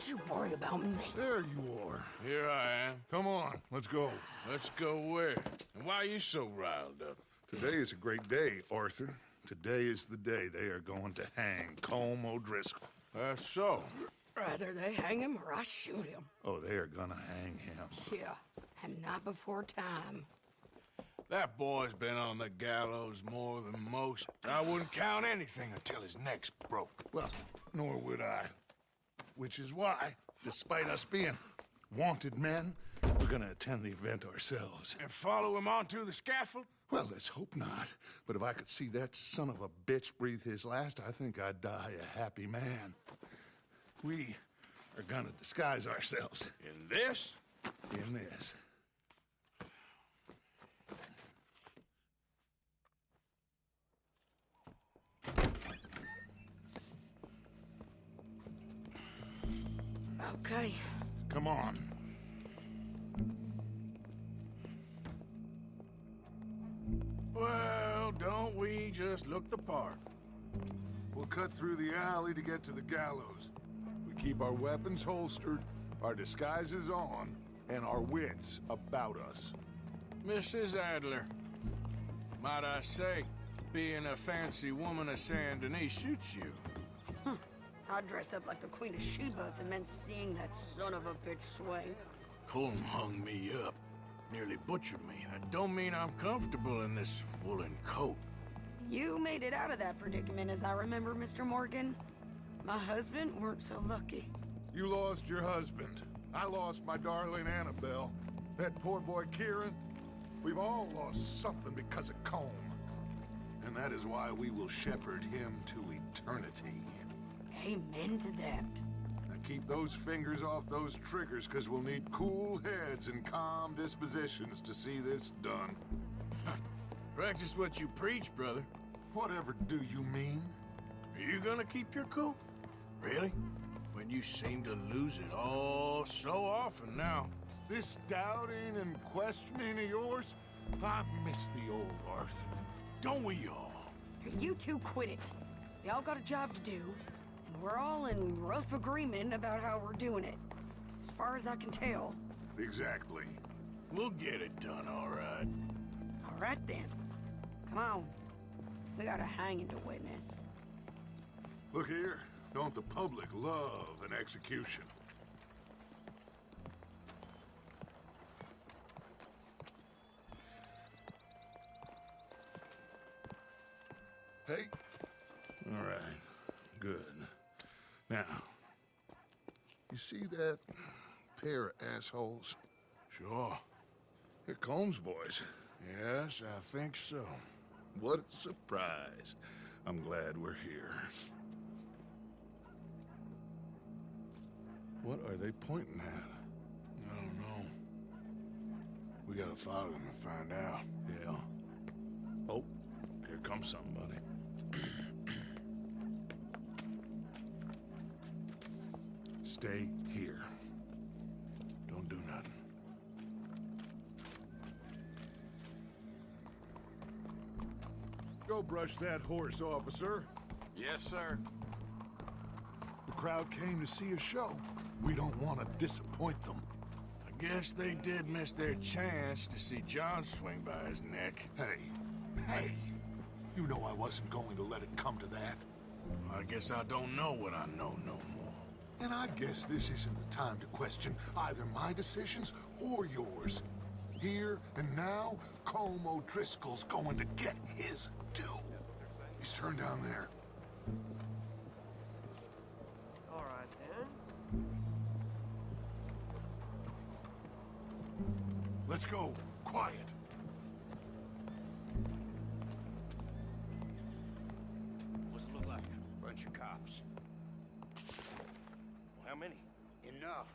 Don't you worry about me. There you are. Here I am. Come on, let's go. Let's go where? And why are you so riled up? Today is a great day, Arthur. Today is the day they are going to hang Colm O'Driscoll. That's so. Rather they hang him or I shoot him. Oh, they are gonna hang him. Yeah, and not before time. That boy's been on the gallows more than most. I wouldn't count anything until his neck's broke. Well, nor would I. Which is why, despite us being wanted men, we're gonna attend the event ourselves. And follow him onto the scaffold? Well, let's hope not. But if I could see that son of a bitch breathe his last, I think I'd die a happy man. We are gonna disguise ourselves. In this? In this. Okay. Come on. Well, don't we just look the part? We'll cut through the alley to get to the gallows. We keep our weapons holstered, our disguises on, and our wits about us. Mrs. Adler, might I say, being a fancy woman of Saint Denis shoots you. I'd dress up like the Queen of Sheba if it meant seeing that son of a bitch swing. Colm hung me up, nearly butchered me. That don't mean I'm comfortable in this woolen coat. You made it out of that predicament, as I remember, Mr. Morgan. My husband weren't so lucky. You lost your husband. I lost my darling Annabelle. That poor boy Kieran. We've all lost something because of Colm. And that is why we will shepherd him to eternity. Amen to that. Now keep those fingers off those triggers, because we'll need cool heads and calm dispositions to see this done. Practice what you preach, brother. Whatever do you mean? Are you gonna keep your cool? Really? When you seem to lose it all so often now. This doubting and questioning of yours? I miss the old Arthur. Don't we all? You two quit it. We all got a job to do, and we're all in rough agreement about how we're doing it. As far as I can tell. Exactly. We'll get it done, all right. All right, then. Come on. We got a hanging to witness. Look here. Don't the public love an execution? Hey. All right. Good. Now, you see that pair of assholes? Sure. They're Colm's boys. Yes, I think so. What a surprise. I'm glad we're here. What are they pointing at? I don't know. We gotta follow them and find out. Yeah. Oh, here comes somebody. Stay here. Don't do nothing. Go brush that horse, officer. Yes, sir. The crowd came to see a show. We don't want to disappoint them. I guess they did miss their chance to see John swing by his neck. Hey, you know I wasn't going to let it come to that. I guess I don't know what I know no more. And I guess this isn't the time to question either my decisions or yours. Here and now, Colm O'Driscoll's going to get his due. He's turned down there. All right, then. Let's go. Quiet. What's it look like? Bunch of cops. How many? Enough.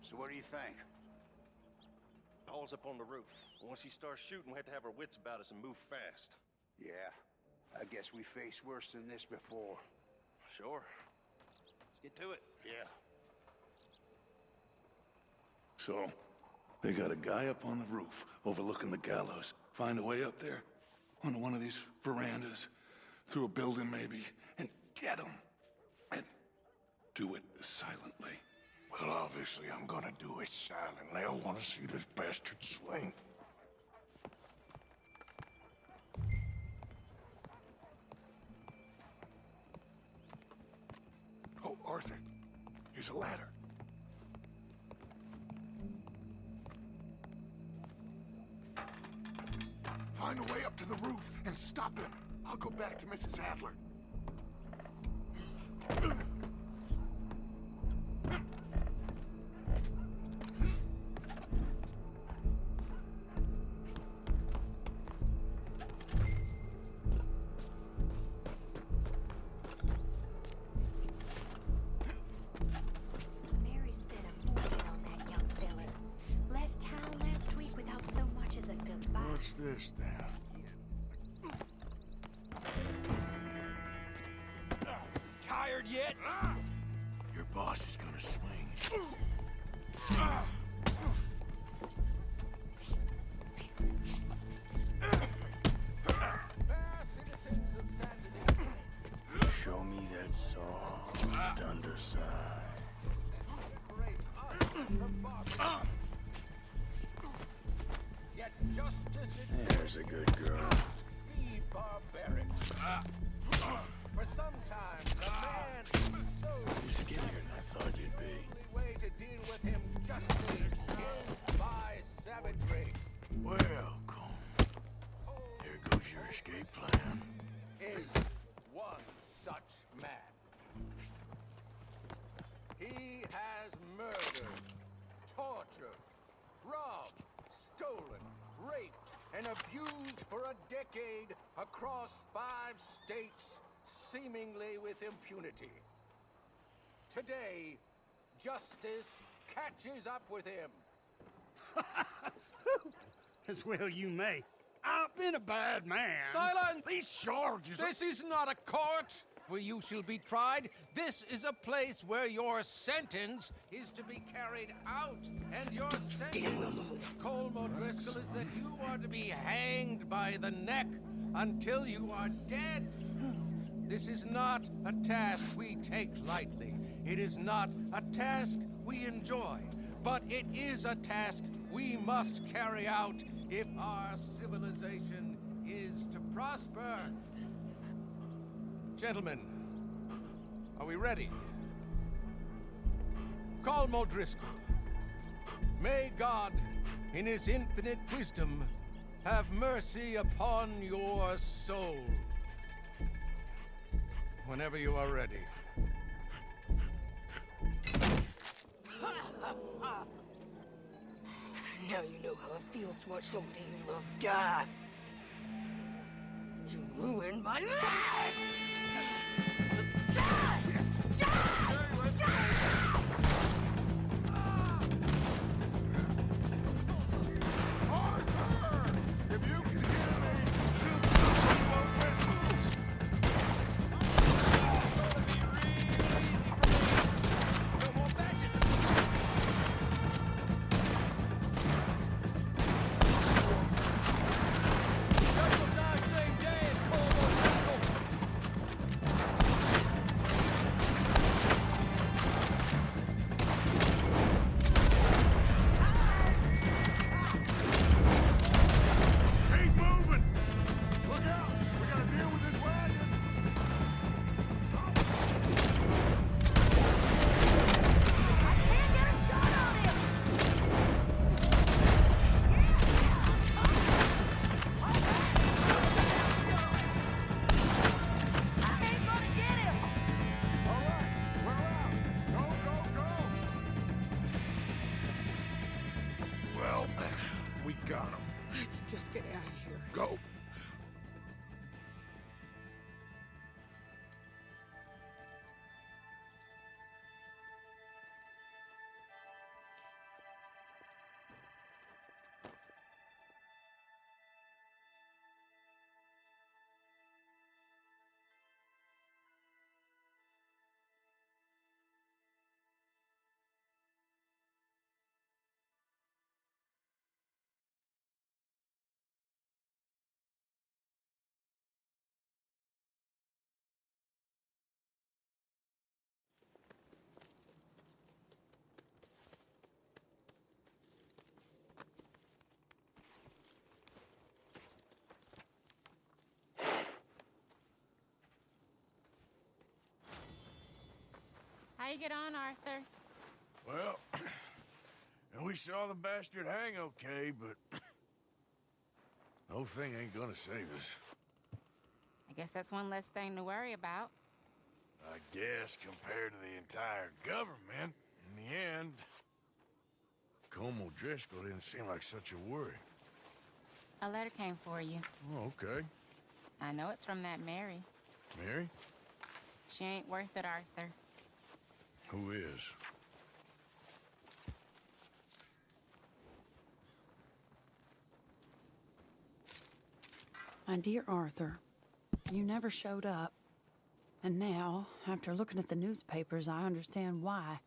So what do you think? Paul's up on the roof. Once he starts shooting, we have to have our wits about us and move fast. Yeah, I guess we faced worse than this before. Sure. Let's get to it. Yeah. So, they got a guy up on the roof overlooking the gallows. Find a way up there, onto one of these verandas, through a building maybe, and get him. And do it silently. Well, obviously I'm gonna do it silent. They'll want to see this bastard swing. Oh, Arthur, here's a ladder. Find a way up to the roof and stop him. I'll go back to Mrs. Adler. Mary spent a fortune on that young fella. Left town last week without so much as a goodbye. What's this then? Tired yet? Your boss is gonna swing. Show me that soft underside. There's a good girl. Be barbaric. For sometimes a man is so You're skinnier than I thought you'd be. the way to deal with him justly is by savagery. Welcome. There goes your escape plan. Is one such man. He has murdered, tortured, robbed, stolen, raped, and abused for a decade across 5 states, seemingly with impunity. Today, justice catches up with him. As well you may. I've been a bad man. Silence! These charges This is not a court where you shall be tried. This is a place where your sentence is to be carried out. And your sentence, Colm O'Driscoll, is that you are to be hanged by the neck until you are dead. This is not a task we take lightly. It is not a task we enjoy. But it is a task we must carry out if our civilization is to prosper. Gentlemen, are we ready? Colm O'Driscoll, may God, in his infinite wisdom, have mercy upon your soul. Whenever you are ready. Now you know how it feels to watch somebody you love die. You ruined my life! Die! Die! Die! Arthur! If you can hear me, shoot some more pistols! Keep moving! Look out! We gotta deal with this wagon! I can't get a shot on him! I ain't gonna get him! All right, we're out! Go, go, go! Well, we got him. Let's just get out of here. Go. How you get on, Arthur? Well, we saw the bastard hang okay, but the whole thing ain't gonna save us. I guess that's one less thing to worry about. I guess compared to the entire government, in the end, Colm O'Driscoll didn't seem like such a worry. A letter came for you. Oh, okay. I know it's from that Mary. Mary? She ain't worth it, Arthur. Who is? My dear Arthur, you never showed up. And now, after looking at the newspapers, I understand why.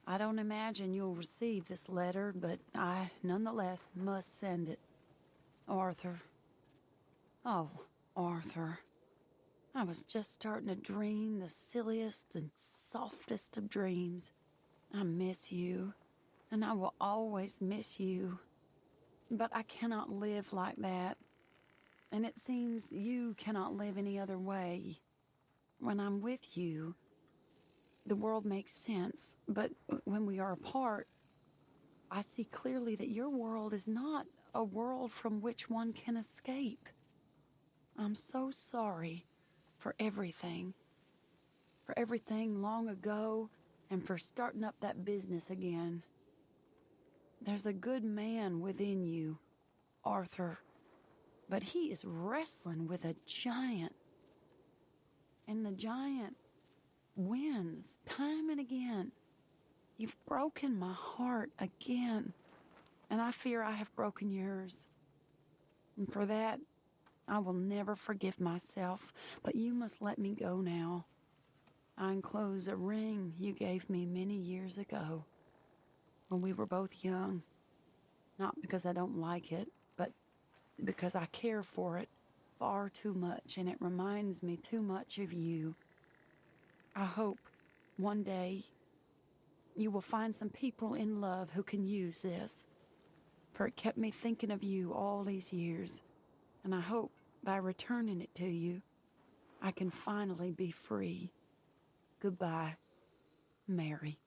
I don't imagine you'll receive this letter, but I, nonetheless, must send it. Arthur. Oh, Arthur. I was just starting to dream the silliest and softest of dreams. I miss you, and I will always miss you. But I cannot live like that. And it seems you cannot live any other way. When I'm with you, the world makes sense, but when we are apart, I see clearly that your world is not a world from which one can escape. I'm so sorry for everything long ago, and for starting up that business again. There's a good man within you, Arthur, but he is wrestling with a giant. And the giant wins time and again. You've broken my heart again, and I fear I have broken yours. And for that, I will never forgive myself, but you must let me go now. I enclose a ring you gave me many years ago, when we were both young. Not because I don't like it, but because I care for it far too much, and it reminds me too much of you. I hope one day you will find some people in love who can use this, for it kept me thinking of you all these years, and I hope by returning it to you, I can finally be free. Goodbye, Mary.